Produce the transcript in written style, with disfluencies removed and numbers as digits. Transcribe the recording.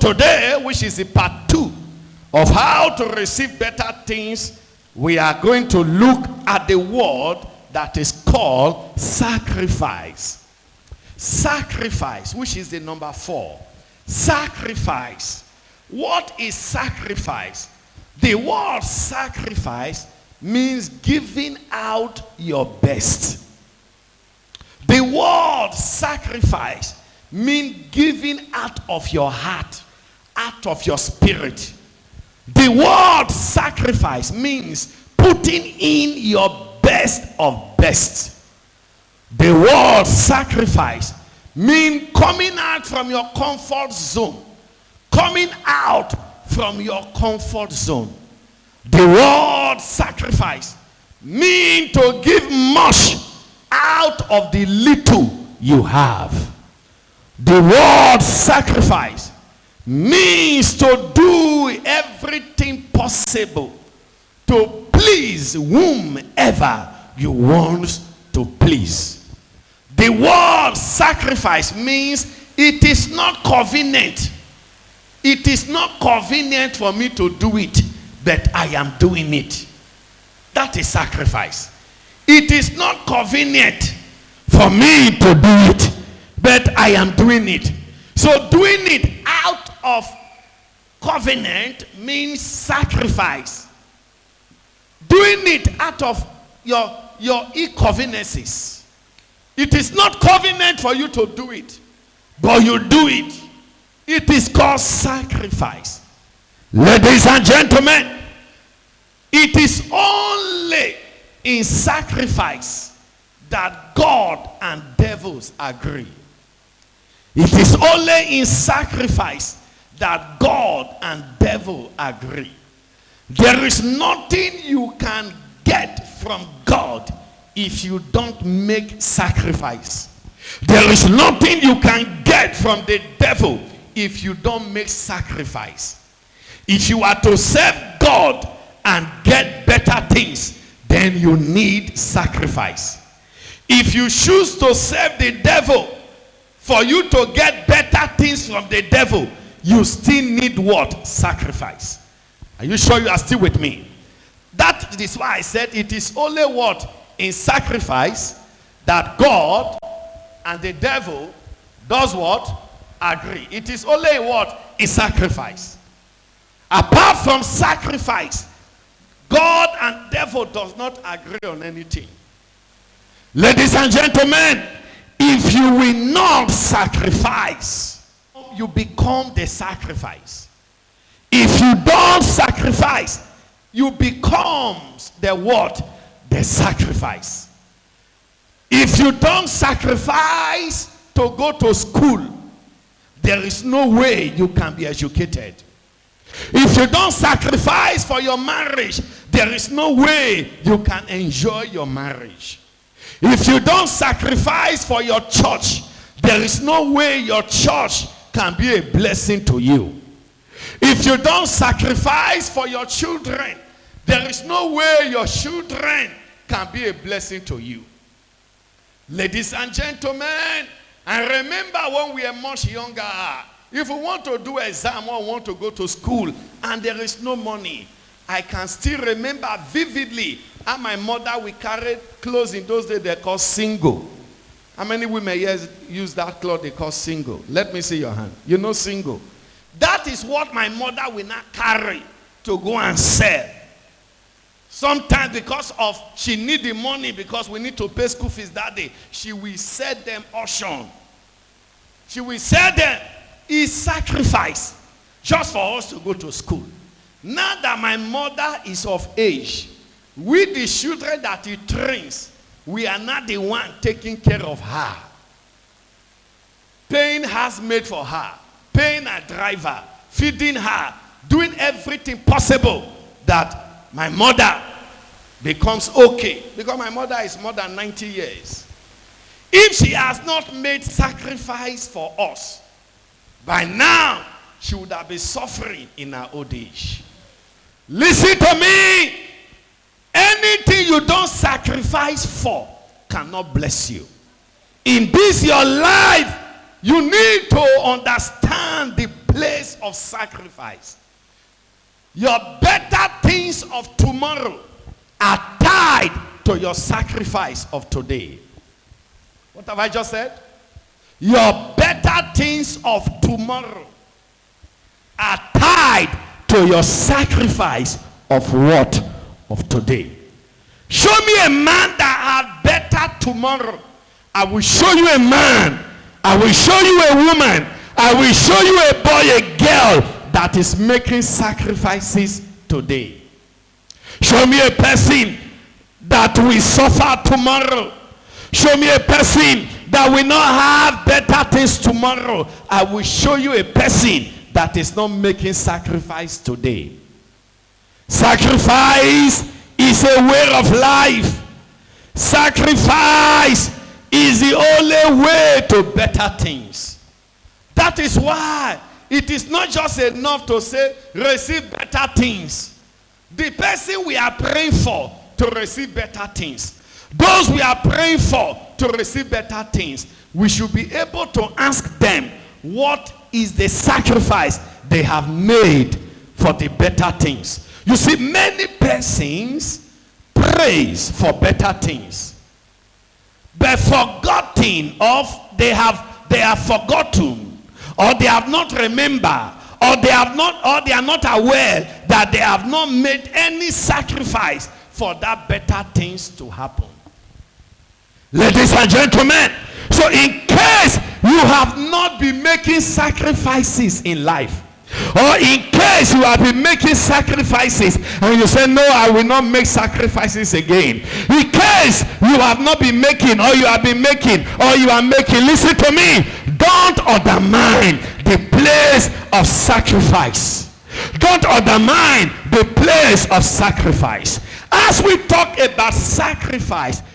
today, which is the part 2 of how to receive better things, we are going to look at the word that is called sacrifice. Sacrifice, which is the number 4. Sacrifice. What is sacrifice? The word sacrifice means giving out your best. The word sacrifice means giving out of your heart, out of your spirit. The word sacrifice means putting in your best of best. The word sacrifice means coming out from your comfort zone. Coming out from your comfort zone. The word sacrifice means to give much out of the little you have. The word sacrifice means to do everything possible to please whomever you want to please. The word sacrifice means it is not convenient. It is not convenient for me to do it, but I am doing it. That is sacrifice. It is not convenient for me to do it, but I am doing it. So doing it out of covenant means sacrifice. Doing it out of your inconveniences. It is not convenient for you to do it, but you do it. It is called sacrifice. Ladies and gentlemen, it is only in sacrifice that God and devils agree. It is only in sacrifice that God and devil agree. There is nothing you can get from God if you don't make sacrifice. There is nothing you can get from the devil if you don't make sacrifice. If you are to serve God and get better things, then you need sacrifice. If you choose to serve the devil, for you to get better things from the devil, you still need what? Sacrifice. Are you sure you are still with me? That is why I said it is only what? In sacrifice that God and the devil does what? Agree. It is only what? In sacrifice. Apart from sacrifice, God and devil does not agree on anything. Ladies and gentlemen, if you will not sacrifice, you become the sacrifice. If you don't sacrifice, you become the what? The sacrifice. If you don't sacrifice to go to school, there is no way you can be educated. If you don't sacrifice for your marriage, there is no way you can enjoy your marriage. If you don't sacrifice for your church, there is no way your church can be a blessing to you. If you don't sacrifice for your children, there is no way your children can be a blessing to you. Ladies and gentlemen, I remember when we were much younger, if we want to do exam or want to go to school and there is no money, I can still remember vividly how my mother we carried clothes in those days they call single. How many women here use that cloth they call single? Let me see your hand. You know single. That is what my mother will not carry to go and sell. Sometimes because of she need the money because we need to pay school fees that day, she will sell them auction. She will sell them. It's sacrifice just for us to go to school. Now that my mother is of age, with the children that he trains, we are not the one taking care of her. Paying housemaid for her, paying a driver, feeding her, doing everything possible that my mother becomes okay. Because my mother is more than 90 years. If she has not made sacrifice for us, by now she would have been suffering in her old age. Listen to me. Anything you don't sacrifice for cannot bless you. In this your life, you need to understand the place of sacrifice. Your better things of tomorrow are tied to your sacrifice of today. What have I just said? Your better things of tomorrow are tied to your sacrifice of what? Of today. Show me a man that had better tomorrow. I will show you a man. I will show you a woman. I will show you a boy, a girl that is making sacrifices today. Show me a person that will suffer tomorrow. Show me a person that will not have better things tomorrow. I will show you a person that is not making sacrifice today. Sacrifice is a way of life. Sacrifice is the only way to better things. That is why it is not just enough to say, receive better things. The person we are praying for to receive better things, those we are praying for to receive better things, we should be able to ask them, what is the sacrifice they have made for the better things? You see, many persons praise for better things, but forgotten of, they have forgotten, or they have not remembered, or they are not aware that they have not made any sacrifice for that better things to happen. Ladies and gentlemen, so in case you have not been making sacrifices in life, or in case you have been making sacrifices and you say, no, I will not make sacrifices again. In case you have not been making, or you have been making, or you are making, listen to me, don't undermine the place of sacrifice. Don't undermine the place of sacrifice. As we talk about sacrifice,